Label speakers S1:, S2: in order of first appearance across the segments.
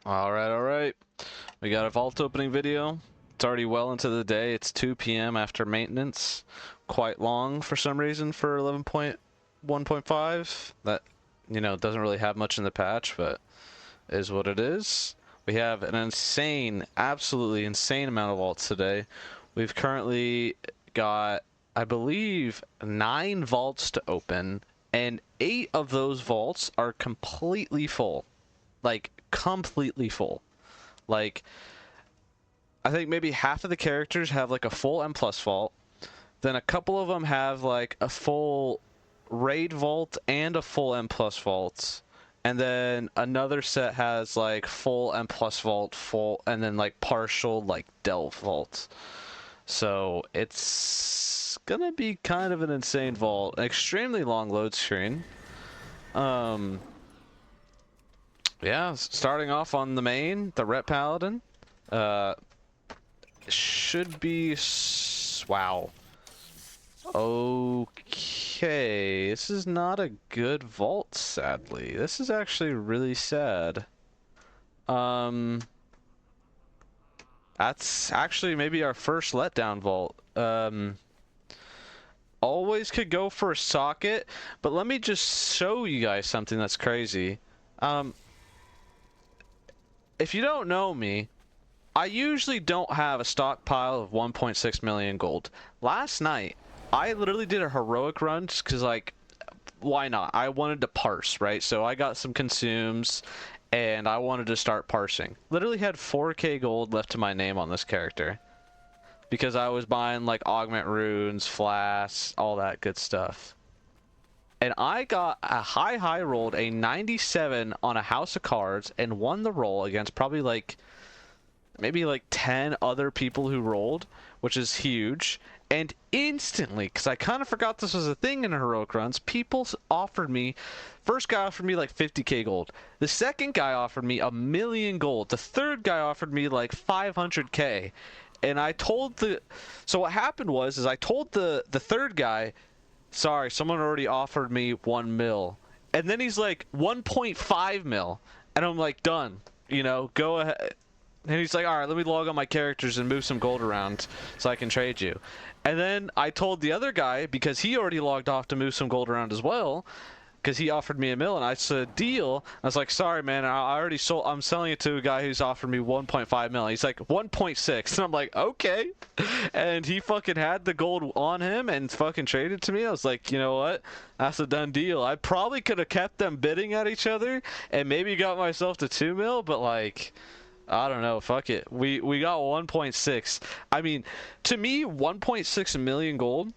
S1: All right. We got a vault opening video. It's already well into the day. It's 2 p.m. after maintenance. Quite long for some reason for 11.1.5. That, doesn't really have much in the patch, but is what it is. We have an insane, absolutely insane amount of vaults today. We've currently got, I believe, 9 vaults to open, and 8 of those vaults are completely full. Like, completely full. Like, I think maybe half of the characters have like a full M+ vault. Then a couple of them have like a full raid vault and a full M+ vault. And then another set has like full M+ vault, full, and then like partial like delve vault. So it's gonna be kind of an insane vault. An extremely long load screen. Yeah, starting off on the main, the Ret Paladin. Should be... Wow. Okay, this is not a good vault, sadly. This is actually really sad. That's actually maybe our first letdown vault. Always could go for a socket, but let me just show you guys something that's crazy. If you don't know me, I usually don't have a stockpile of 1.6 million gold. Last night, I literally did a heroic run just because, like, why not? I wanted to parse, right? So I got some consumes, and I wanted to start parsing. Literally had 4k gold left to my name on this character. Because I was buying, like, augment runes, flasks, all that good stuff. And I got a high rolled a 97 on a House of Cards and won the roll against probably, like, maybe like 10 other people who rolled, which is huge. And instantly, because I kind of forgot this was a thing in heroic runs, people offered me, first guy offered me like 50k gold. The second guy offered me 1,000,000 gold. The third guy offered me like 500k. And I told so what happened was, I told the third guy, sorry, someone already offered me 1 mil. And then he's like, 1.5 mil. And I'm like, done. Go ahead. And he's like, all right, let me log on my characters and move some gold around so I can trade you. And then I told the other guy, because he already logged off to move some gold around as well, because he offered me 1 mil, and I said, deal. I was like, sorry, man, I already sold. I'm selling it to a guy who's offered me 1.5 mil. He's like, 1.6. And I'm like, okay. And he fucking had the gold on him and fucking traded to me. I was like, you know what? That's a done deal. I probably could have kept them bidding at each other and maybe got myself to 2 mil, but like... I don't know, fuck it. We got 1.6. I mean, to me, 1.6 million gold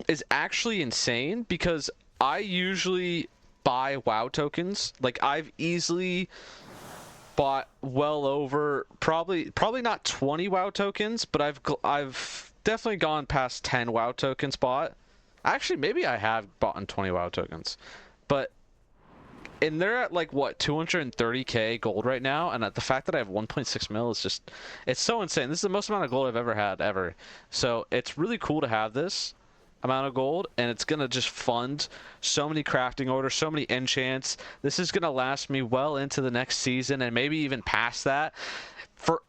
S1: is actually insane because I usually buy WoW tokens. Like, I've easily bought well over probably not 20 WoW tokens, but I've definitely gone past 10 WoW tokens bought. Actually, maybe I have bought 20 WoW tokens. But and they're at like what, 230k gold right now, and the fact that I have 1.6 mil is just, it's so insane. This is the most amount of gold I've ever had ever. So it's really cool to have this amount of gold, and it's gonna just fund so many crafting orders, so many enchants. This is gonna last me well into the next season and maybe even past that. For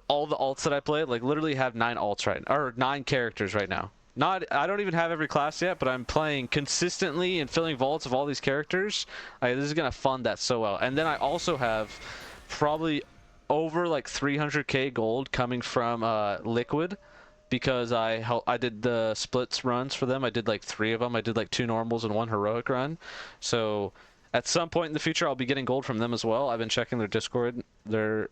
S1: all the alts that I play, like literally have 9 alts right now, or 9 characters right now. I don't even have every class yet, but I'm playing consistently and filling vaults of all these characters. This is gonna fund that so well. And then I also have probably over like 300k gold coming from Liquid, because I did the splits runs for them. I did like 3 of them. I did like 2 normals and 1 heroic run. So at some point in the future, I'll be getting gold from them as well. I've been checking their Discord. They've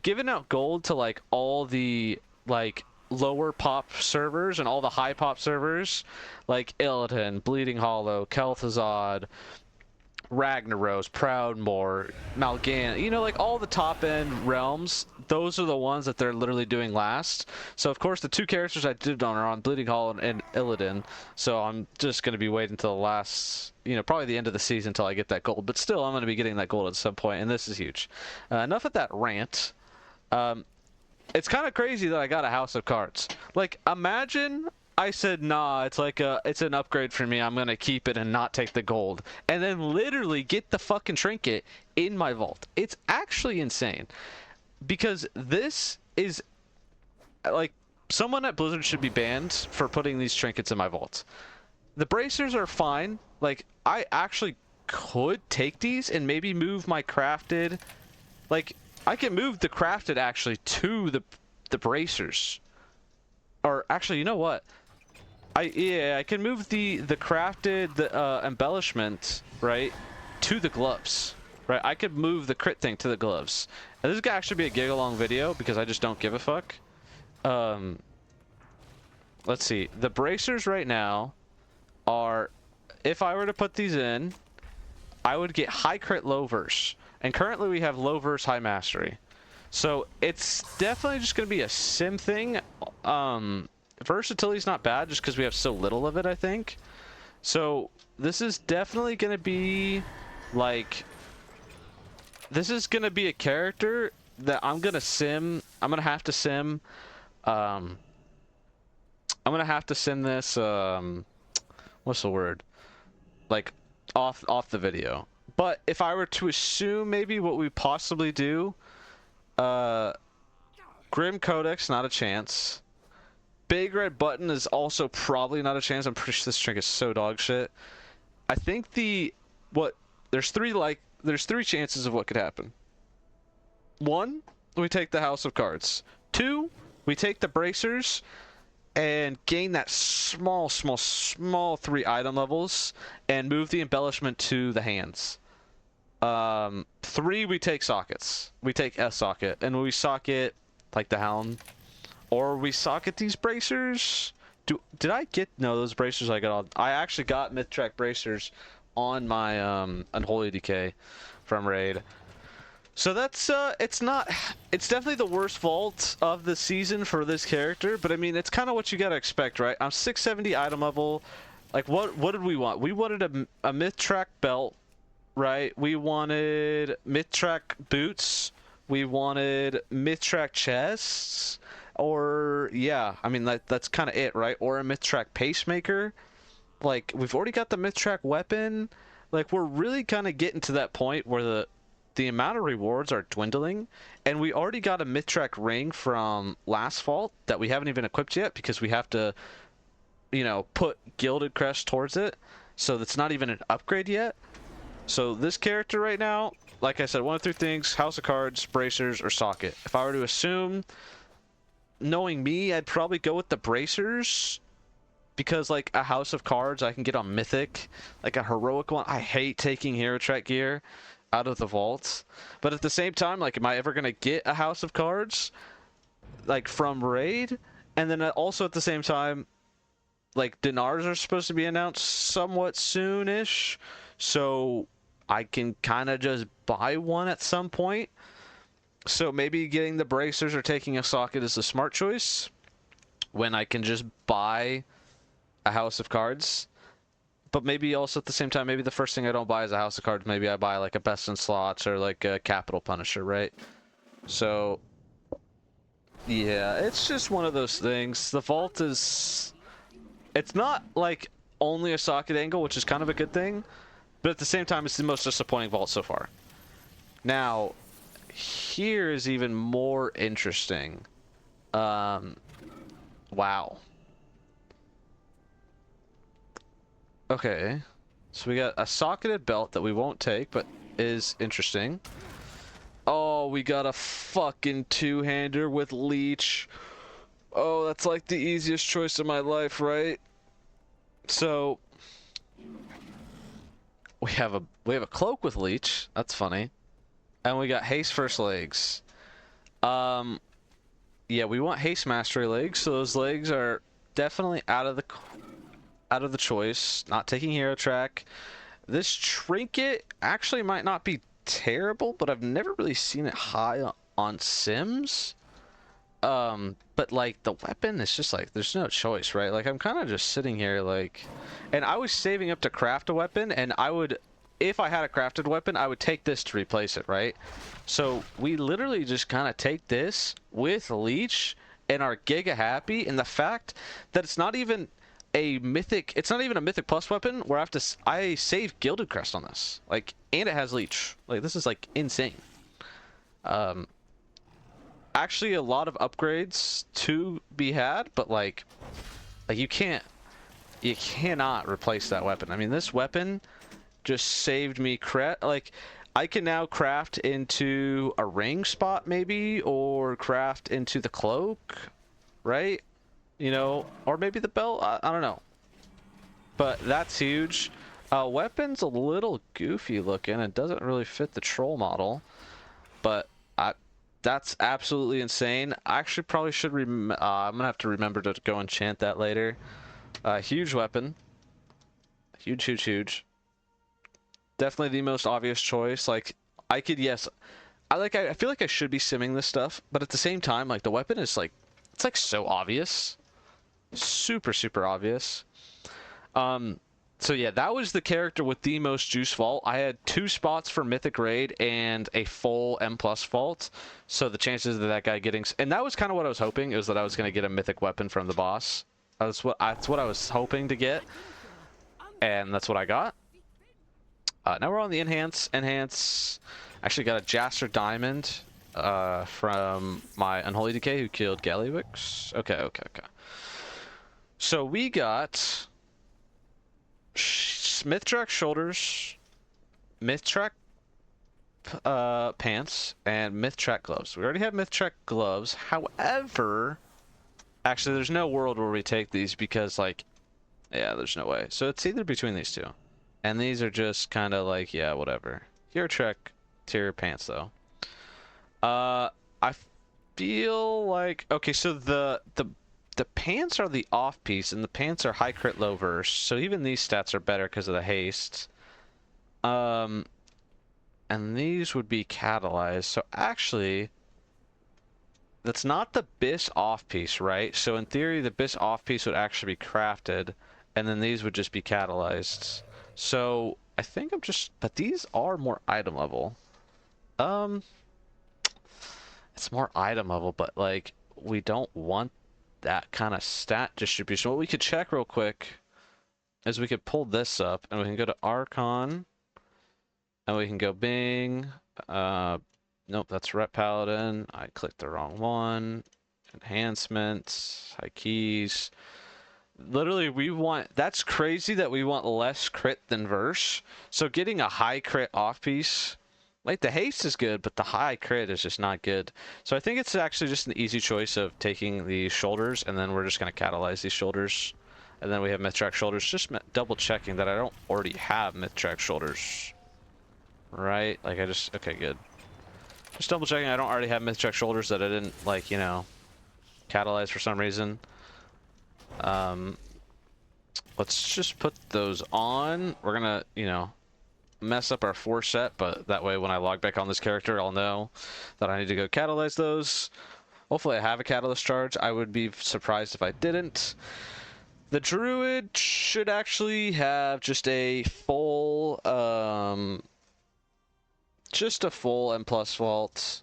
S1: given out gold to like all the like lower pop servers and all the high pop servers like Illidan, Bleeding Hollow, Kel'Thuzad, Ragnaros, Proudmoore, Mal'Ganis, like all the top end realms. Those are the ones that they're literally doing last. So of course the 2 characters I did on are on Bleeding Hollow and Illidan. So I'm just going to be waiting until the last, probably the end of the season until I get that gold. But still, I'm going to be getting that gold at some point, and this is huge. Enough of that rant. It's kind of crazy that I got a House of Cards. Like, imagine I said, nah, it's an upgrade for me. I'm gonna keep it and not take the gold. And then literally get the fucking trinket in my vault. It's actually insane. Because this is, like, someone at Blizzard should be banned for putting these trinkets in my vault. The bracers are fine. Like, I actually could take these and maybe move my crafted. Like, I can move the crafted actually to the bracers. Or actually, you know what? I can move the crafted embellishment, right, to the gloves. Right, I could move the crit thing to the gloves. And this is gonna actually be a gig-along video because I just don't give a fuck. Let's see. The bracers right now are, if I were to put these in, I would get high crit, low verse. And currently we have low verse, high mastery. So it's definitely just gonna be a sim thing. Versatility's not bad just because we have so little of it, I think. So this is definitely gonna be like, this is gonna be a character that I'm gonna have to sim. I'm gonna have to sim this. What's the word? Like off the video. But if I were to assume maybe what we possibly do, Grim Codex, not a chance. Big Red Button is also probably not a chance. I'm pretty sure this trick is so dog shit. I think there's three chances of what could happen. One, we take the House of Cards. Two, we take the bracers and gain that small 3 item levels and move the embellishment to the hands. 3, we take sockets. We take S socket, and we socket like the Hound, or we socket these bracers. Did I get those bracers? I actually got Mythtrack bracers on my Unholy Decay from Raid. So that's it's definitely the worst vault of the season for this character, but I mean it's kind of what you gotta expect, right? I'm 670 item level. Like what did we want? We wanted a Mythtrack belt, right? We wanted Mythtrack boots. We wanted Mythtrack chests. Or yeah, I mean that's kind of it, right? Or a Mythtrack pacemaker. Like we've already got the Mythtrack weapon. Like we're really kind of getting to that point where the amount of rewards are dwindling, and we already got a Mythtrack ring from last vault that we haven't even equipped yet because we have to, you know, put Gilded Crest towards it. So that's not even an upgrade yet. So this character right now, like I said, one of 3 things: House of Cards, bracers, or socket. If I were to assume, knowing me, I'd probably go with the bracers because like a House of Cards I can get on Mythic, like a heroic one. I hate taking Hero Track gear out of the vaults, but at the same time, like, am I ever gonna get a House of Cards like from Raid? And then also at the same time, like, Dinars are supposed to be announced somewhat soonish, so I can kind of just buy one at some point. So maybe getting the bracers or taking a socket is a smart choice when I can just buy a House of Cards. But maybe also at the same time, maybe the first thing I don't buy is a House of Cards. Maybe I buy like a Best in Slots or like a Capital Punisher, right? So yeah, it's just one of those things. The vault is, it's not like only a socket angle, which is kind of a good thing, but at the same time, it's the most disappointing vault so far. Now, here is even more interesting. Wow. Okay. So we got a socketed belt that we won't take, but is interesting. Oh, we got a fucking 2-hander with Leech. Oh, that's like the easiest choice of my life, right? So we have a cloak with Leech. That's funny. And we got Haste First Legs. Yeah, we want Haste Mastery legs, so those legs are definitely out of the choice. Not taking Hero Track. This trinket actually might not be terrible, but I've never really seen it high on Sims. But like the weapon is just like, there's no choice, right? Like I'm kind of just sitting here like, and I was saving up to craft a weapon, and I would, if I had a crafted weapon, I would take this to replace it, right? So we literally just kind of take this with Leech and are giga happy, and the fact that it's not even a mythic plus weapon where I save Gilded Crest on this, like, and it has leech. Like, this is like insane. Actually a lot of upgrades to be had, but like you cannot replace that weapon. I mean, this weapon just saved me like, I can now craft into a ring spot maybe, or craft into the cloak, right? You know, or maybe the belt. I don't know. But that's huge. Weapon's a little goofy looking. It doesn't really fit the troll model, but that's absolutely insane. I actually probably should I'm gonna have to remember to go enchant that later. Huge weapon. Huge. Definitely the most obvious choice. Like, I could, yes, I feel like I should be simming this stuff, but at the same time, like, the weapon is like, it's like so obvious. Super obvious. So yeah, that was the character with the most juice vault. I had 2 spots for Mythic Raid and a full M+ vault. So the chances of that guy getting... And that was kind of what I was hoping, is that I was going to get a mythic weapon from the boss. That's what I was hoping to get. And that's what I got. Now we're on the Enhance. Actually got a Jaster Diamond from my Unholy Decay who killed Gallywix. Okay. So we got... Mythtrack shoulders, Mythtrack pants, and Mythtrack gloves. We already have Mythtrack gloves. However, actually, there's no world where we take these because, like, yeah, there's no way. So it's either between these two, and these are just kind of like, yeah, whatever. Hero Trek tier pants though. I feel like, okay, so the pants are the off piece, and the pants are high crit low verse, so even these stats are better because of the haste. And these would be catalyzed. So actually, that's not the BIS off piece, right? So in theory, the BIS off piece would actually be crafted, and then these would just be catalyzed. So I think but these are more item level. It's more item level, but like, we don't want that kind of stat distribution. What we could check real quick is we could pull this up, and we can go to Archon, and we can go Bing. Nope, that's Rep Paladin. I clicked the wrong one. Enhancements, high keys. Literally, that's crazy that we want less crit than verse. So getting a high crit off piece, like, the haste is good, but the high crit is just not good. So I think it's actually just an easy choice of taking the shoulders, and then we're just going to catalyze these shoulders. And then we have Mythtrack shoulders. Just double checking that I don't already have Mythtrack shoulders. Right? Like, okay, good. Just double checking I don't already have Mythtrack shoulders, that I didn't, like, you know, catalyze for some reason. Let's just put those on. We're going to, you know, mess up our 4 set, but that way when I log back on this character, I'll know that I need to go catalyze those. Hopefully I have a catalyst charge. I would be surprised if I didn't. The druid should actually have just a full M+ vault.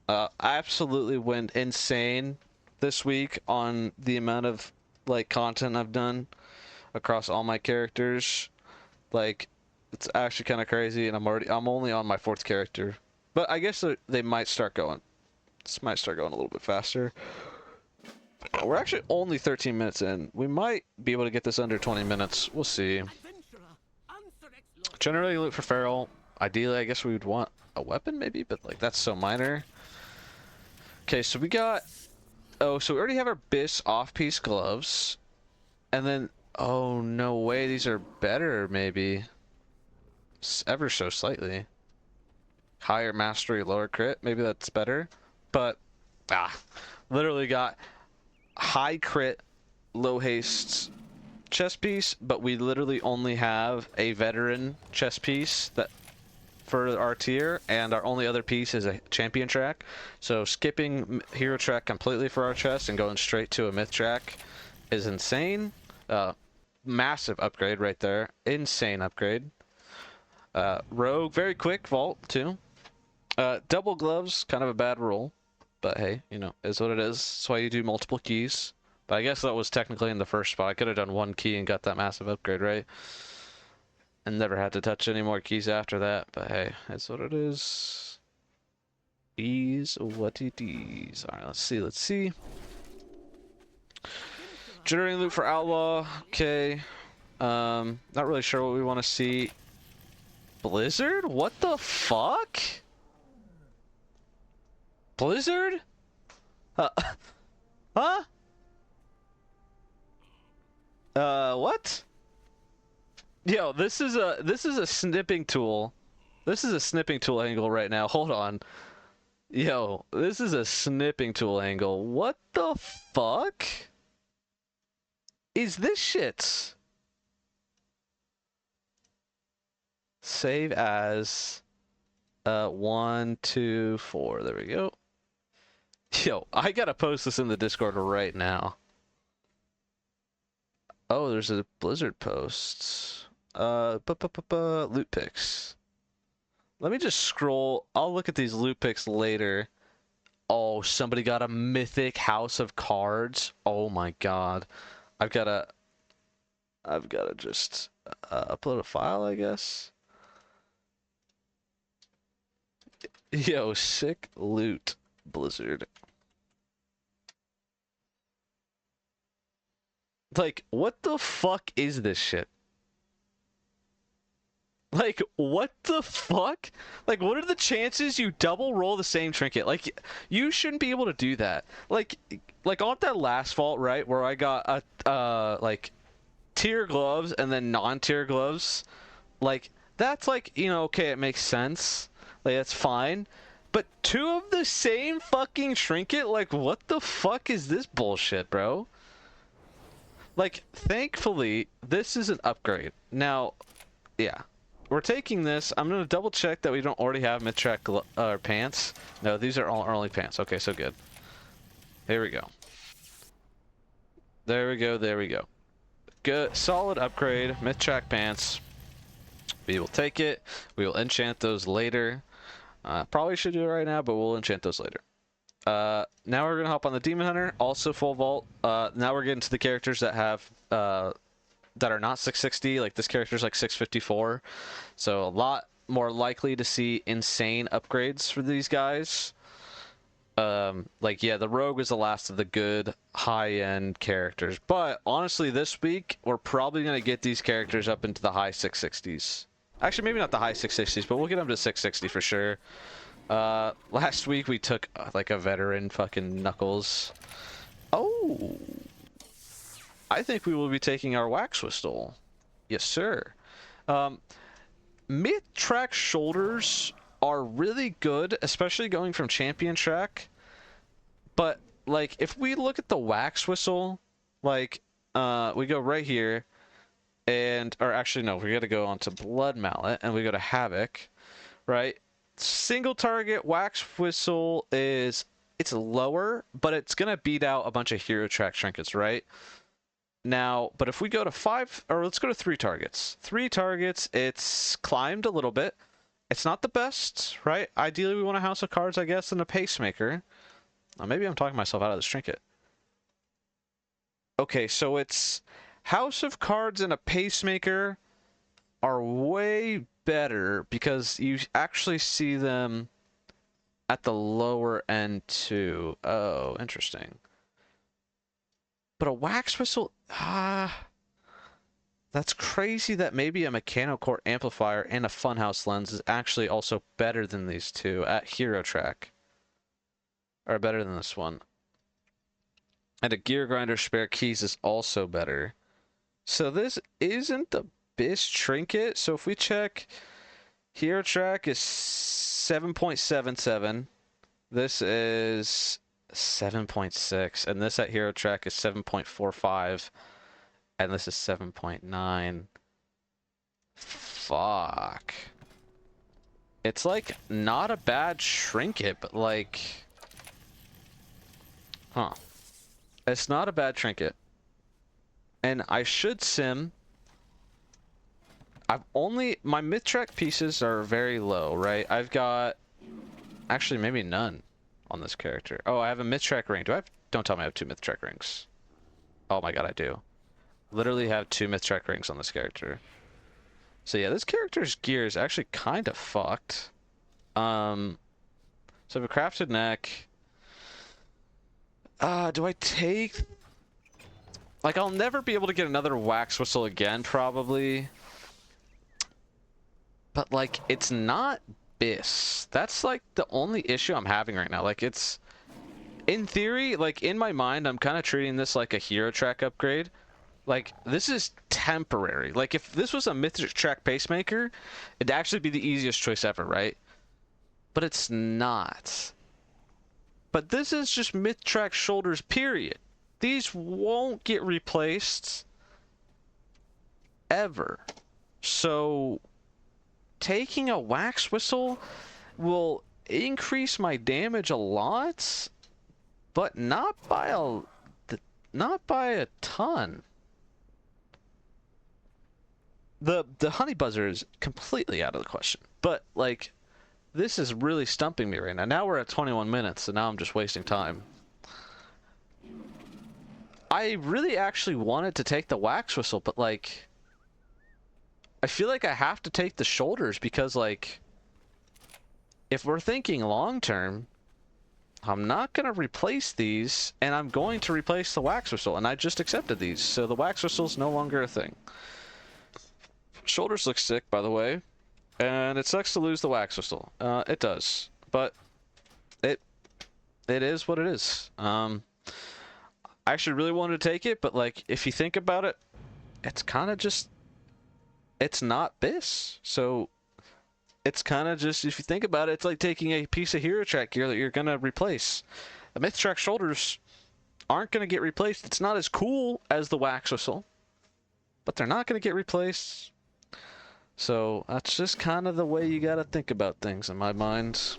S1: I absolutely went insane this week on the amount of, like, content I've done across all my characters. Like, it's actually kind of crazy, and I'm only on my 4th character. But I guess they might start going. This might start going a little bit faster. We're actually only 13 minutes in. We might be able to get this under 20 minutes. We'll see. Generally loot for Feral. Ideally, I guess we would want a weapon maybe, but like, that's so minor. Okay, so we got... Oh, so we already have our BIS off-piece gloves. And then... Oh, no way. These are better, maybe. Ever so slightly. Higher mastery, lower crit. Maybe that's better. But, literally got high crit, low haste chest piece, but we literally only have a veteran chest piece that for our tier, and our only other piece is a champion track. So skipping hero track completely for our chest and going straight to a myth track is insane. Massive upgrade right there. Insane upgrade. Rogue, very quick vault too. Double gloves, kind of a bad rule, but hey, you know, is what it is. That's why you do multiple keys. But I guess that was technically in the first spot. I could have done one key and got that massive upgrade, right? And never had to touch any more keys after that. But hey, it's what it is. Is what it is. Alright, let's see, let's see. Generating loot for Outlaw. Okay. Not really sure what we want to see. Blizzard? What the fuck? Blizzard? Huh? What? Yo, this is a snipping tool. This is a snipping tool angle right now. Hold on. Yo, this is a snipping tool angle. What the fuck? Is this shit? Save as 1, 2, 4. There we go. Yo, I gotta post this in the Discord right now. Oh, there's a Blizzard post. Loot picks. Let me just scroll. I'll look at these loot picks later. Oh, somebody got a mythic House of Cards. Oh my god. I've gotta just upload a file, I guess. Yo, sick loot, Blizzard. Like, what the fuck is this shit? Like, what the fuck? Like, what are the chances you double roll the same trinket? Like, you shouldn't be able to do that. Like on that last vault, right, where I got a, like, tier gloves and then non-tier gloves, like, that's like, you know, okay, it makes sense. Like, that's fine. But 2 of the same fucking trinket? Like, what the fuck is this bullshit, bro? Like, thankfully, this is an upgrade. Now, yeah. We're taking this. I'm going to double check that we don't already have mid-track pants. No, these are all early pants. Okay, so good. Here we go. There we go, there we go. Good, solid upgrade, mid-track pants. We will take it. We will enchant those later. Probably should do it right now, but we'll enchant those later. Now we're gonna hop on the Demon Hunter, also full vault. Now we're getting to the characters that have that are not 660. Like this character's like 654, so a lot more likely to see insane upgrades for these guys. Like yeah, the Rogue is the last of the good high-end characters, but honestly, this week we're probably gonna get these characters up into the high 660s. Actually, maybe not the high 660s, but we'll get them to 660 for sure. Last week we took like a veteran fucking Knuckles. Oh, I think we will be taking our Wax Whistle. Yes, sir. Mid-track shoulders are really good, especially going from champion track. But like, if we look at the Wax Whistle, like, we go right here, and or actually no, we got to go onto Blood Mallet, and we go to Havoc, right? Single target Wax Whistle is, it's lower, but it's gonna beat out a bunch of hero track trinkets, right? Now, but if we go to 5, or let's go to 3 targets. 3 targets, it's climbed a little bit. It's not the best, right? Ideally, we want a House of Cards, I guess, and a Pacemaker. Maybe I'm talking myself out of this trinket. Okay, so it's House of Cards and a Pacemaker are way better because you actually see them at the lower end too. Oh, interesting. But a Wax Whistle, that's crazy that maybe a Mechanocore amplifier and a Funhouse lens is actually also better than these two at Hero Track. Or better than this one. And a Gear Grinder spare keys is also better. So this isn't the best trinket. So if we check, Hero Track is 7.77. This is 7.6, and this at Hero Track is 7.45, and this is 7.9. Fuck. It's like not a bad trinket, but like, huh? It's not a bad trinket, and I should sim. My mid-track pieces are very low, right? I've got, actually maybe none. on this character. Oh, I have a myth track ring. Don't tell me I have 2 myth track rings. Oh my god, I do. Literally have 2 myth track rings on this character. So yeah, this character's gear is actually kind of fucked. So I have a crafted neck. Do I take... Like, I'll never be able to get another wax whistle again, probably. But, like, it's not Biss. That's, like, the only issue I'm having right now. Like, it's... In theory, like, in my mind, I'm kind of treating this like a hero track upgrade. Like, this is temporary. Like, if this was a mythic track pacemaker, it'd actually be the easiest choice ever, right? But it's not. But this is just myth track shoulders, period. These won't get replaced ever. So taking a wax whistle will increase my damage a lot, but not by a ton. The honey buzzer is completely out of the question. But like, this is really stumping me right now. Now we're at 21 minutes, and now I'm just wasting time. I really actually wanted to take the wax whistle, but like, I feel like I have to take the shoulders because like, if we're thinking long term, I'm not going to replace these, and I'm going to replace the wax whistle, and I just accepted these, so the wax whistle's no longer a thing. Shoulders look sick, by the way, and it sucks to lose the wax whistle. It does, but it is what it is. I actually really wanted to take it, but like, if you think about it, it's kind of just, it's not Biss. So it's kind of just, if you think about it, it's like taking a piece of hero track gear that you're going to replace. The myth track shoulders aren't going to get replaced. It's not as cool as the wax whistle, but they're not going to get replaced. So that's just kind of the way you got to think about things in my mind.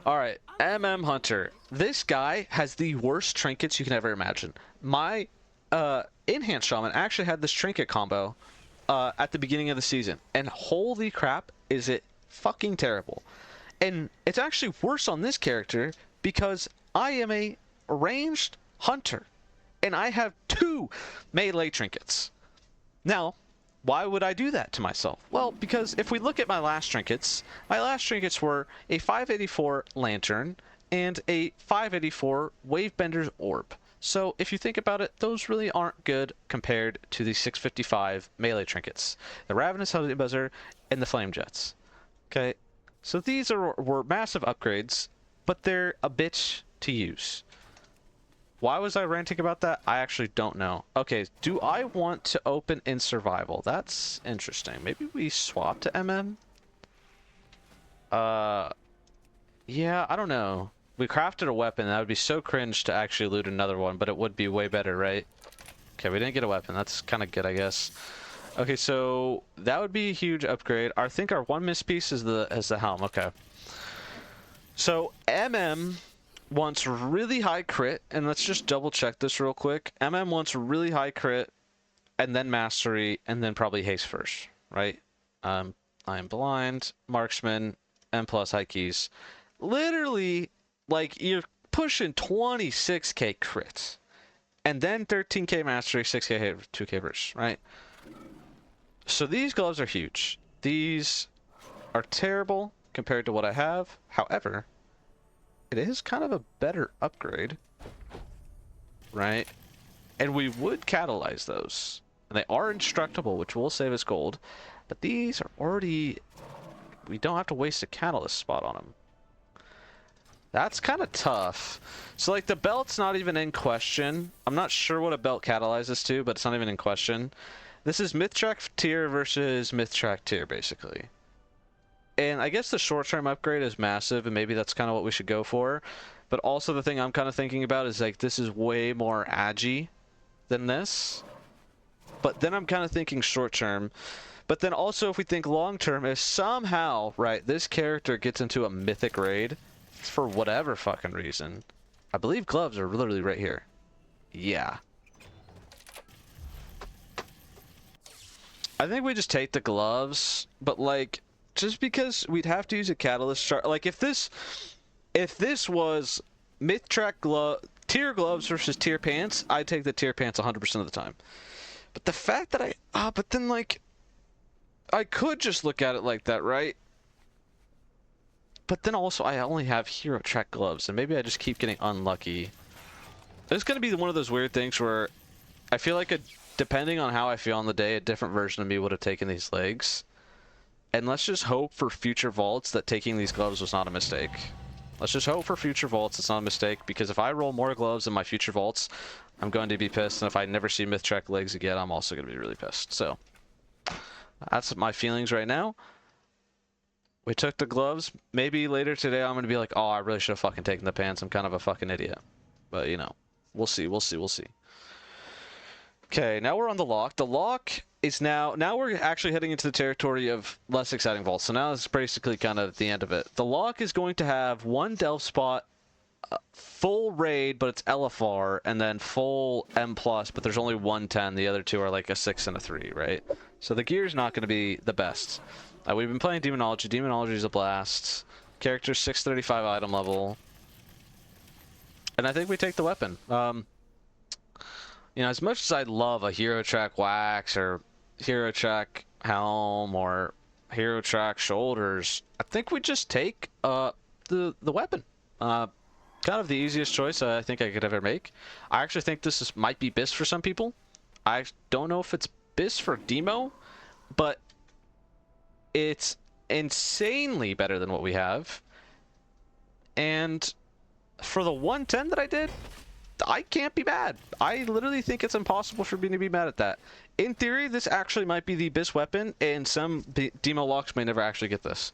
S1: Alright, Hunter. This guy has the worst trinkets you can ever imagine. My Enhanced Shaman actually had this trinket combo at the beginning of the season. And holy crap, is it fucking terrible. And it's actually worse on this character because I am a ranged hunter. And I have 2 melee trinkets. Now, why would I do that to myself? Well, because if we look at my last trinkets were a 584 lantern and a 584 wavebender's orb. So if you think about it, those really aren't good compared to the 655 melee trinkets, the Ravenous Honey Buzzer and the Flame Jets. Okay, so these were massive upgrades, but they're a bitch to use. Why was I ranting about that? I actually don't know. Okay, do I want to open in survival? That's interesting. Maybe we swap to MM? Yeah, I don't know. We crafted a weapon. That would be so cringe to actually loot another one, but it would be way better, right? Okay, we didn't get a weapon. That's kind of good, I guess. Okay, so that would be a huge upgrade. I think our one miss piece is the helm. Okay. So MM wants really high crit, and let's just double check this real quick. MM wants really high crit, and then mastery, and then probably haste first, right? I am blind, marksman, M plus high keys. Literally, like, you're pushing 26k crits, and then 13k mastery, 6k hit, 2k burst, right? So these gloves are huge. These are terrible compared to what I have. However, it is kind of a better upgrade, right? And we would catalyze those. And they are indestructible, which will save us gold. But these are already... We don't have to waste a catalyst spot on them. That's kind of tough. So, like, the belt's not even in question. I'm not sure what a belt catalyzes to, but it's not even in question. This is Mythtrack tier versus Mythtrack tier, basically. And I guess the short-term upgrade is massive, and maybe that's kind of what we should go for. But also the thing I'm kind of thinking about is, like, this is way more agi than this. But then I'm kind of thinking short-term. But then also if we think long-term, if somehow, right, this character gets into a mythic raid, for whatever fucking reason, I believe gloves are literally right here. Yeah. I think we just take the gloves, but like, just because we'd have to use a catalyst chart, like if this, if this was tier gloves versus tier pants, I'd take the tier pants 100% of the time. But the fact that but then like, I could just look at it like that, right? But then also I only have hero track gloves, and maybe I just keep getting unlucky. It's gonna be one of those weird things where I feel like depending on how I feel on the day, a different version of me would have taken these legs. And let's just hope for future vaults that taking these gloves was not a mistake. Let's just hope for future vaults it's not a mistake, because if I roll more gloves in my future vaults, I'm going to be pissed, and if I never see Mythtrack legs again, I'm also going to be really pissed. So, that's my feelings right now. We took the gloves. Maybe later today I'm going to be like, oh, I really should have fucking taken the pants. I'm kind of a fucking idiot. But, you know, we'll see, we'll see, we'll see. Okay, now we're on the lock. The lock is now we're actually heading into the territory of less exciting vaults. So now it's basically kind of the end of it. The lock is going to have one delve spot, full raid, but it's LFR, and then full M+, but there's only 110. The other two are like a 6 and a 3, right? So the gear's not going to be the best. We've been playing Demonology. Demonology is a blast. Character 635 item level. And I think we take the weapon. You know, as much as I'd love a Hero Track Wax or Hero Track Helm or Hero Track Shoulders, I think we just take the weapon. Kind of the easiest choice I think I could ever make. I actually think this might be BIS for some people. I don't know if it's BIS for Demo, but it's insanely better than what we have. And for the 110 that I did, I can't be mad. I literally think it's impossible for me to be mad at that. In theory, this actually might be the BIS weapon, and some Demo locks may never actually get this.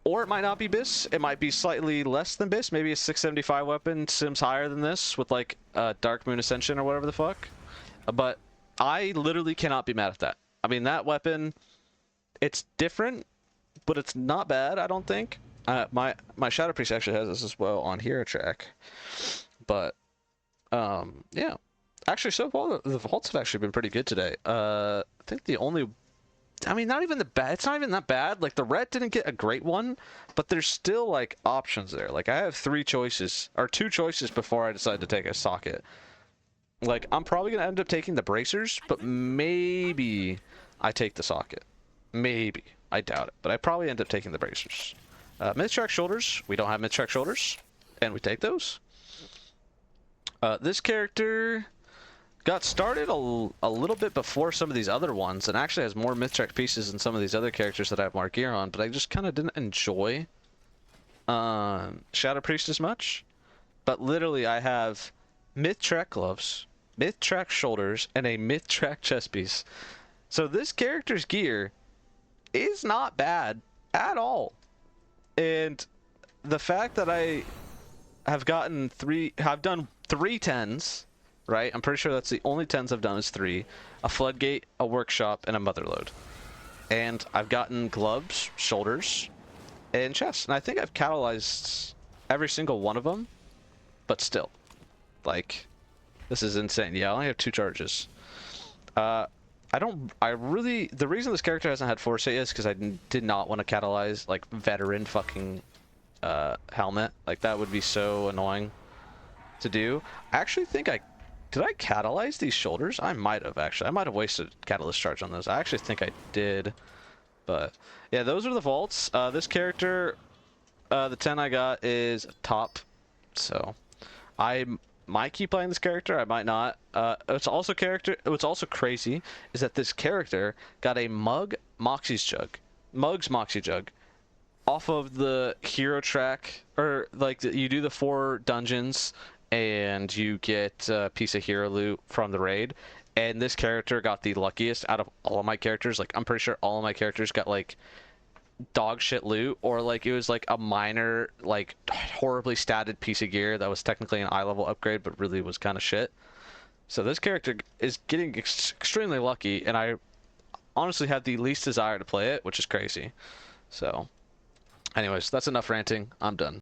S1: Or it might not be BIS. It might be slightly less than BIS. Maybe a 675 weapon sims higher than this with like Dark Moon Ascension or whatever the fuck. But I literally cannot be mad at that. I mean, that weapon, it's different, but it's not bad, I don't think. My Shadow Priest actually has this as well on Hero Track. But, yeah. Actually, so far, the vaults have actually been pretty good today. I think the only... I mean, not even the bad... It's not even that bad. Like, the red didn't get a great one, but there's still, like, options there. Like, I have 3 choices, or 2 choices before I decide to take a socket. Like, I'm probably going to end up taking the bracers, but maybe I take the socket. Maybe. I doubt it, but I probably end up taking the bracers. Mythtrack Shoulders. We don't have Mythtrack Shoulders, and we take those. This character got started a little bit before some of these other ones, and actually has more Mythtrack pieces than some of these other characters that I have more gear on, but I just kind of didn't enjoy Shadow Priest as much. But literally, I have Mythtrack gloves, Mythtrack shoulders, and a Mythtrack chest piece. So this character's gear is not bad at all. And the fact that I have done 3 10s, right? I'm pretty sure that's the only 10s I've done is 3. A Floodgate, a Workshop, and a Motherload. And I've gotten gloves, shoulders, and chests. And I think I've catalyzed every single one of them, but still. Like, this is insane. Yeah, I only have 2 charges. The reason this character hasn't had Foresight is because I did not want to catalyze, like, veteran fucking helmet. Like, that would be so annoying to do. I actually think did I catalyze these shoulders? I might have, actually. I might have wasted catalyst charge on those. I actually think I did. But, yeah, those are the vaults. This character, the 10 I got is top. So, I might keep playing this character. I might not. What's also crazy is that this character got a Mug's Moxie Jug off of the Hero Track, or like you do the 4 dungeons and you get a piece of hero loot from the raid, and this character got the luckiest out of all of my characters. Like, I'm pretty sure all of my characters got like dog shit loot, or like it was like a minor, like horribly statted piece of gear that was technically an eye level upgrade but really was kind of shit. So this character is getting extremely lucky, and I honestly have the least desire to play it, which is crazy. So anyways, that's enough ranting. I'm done.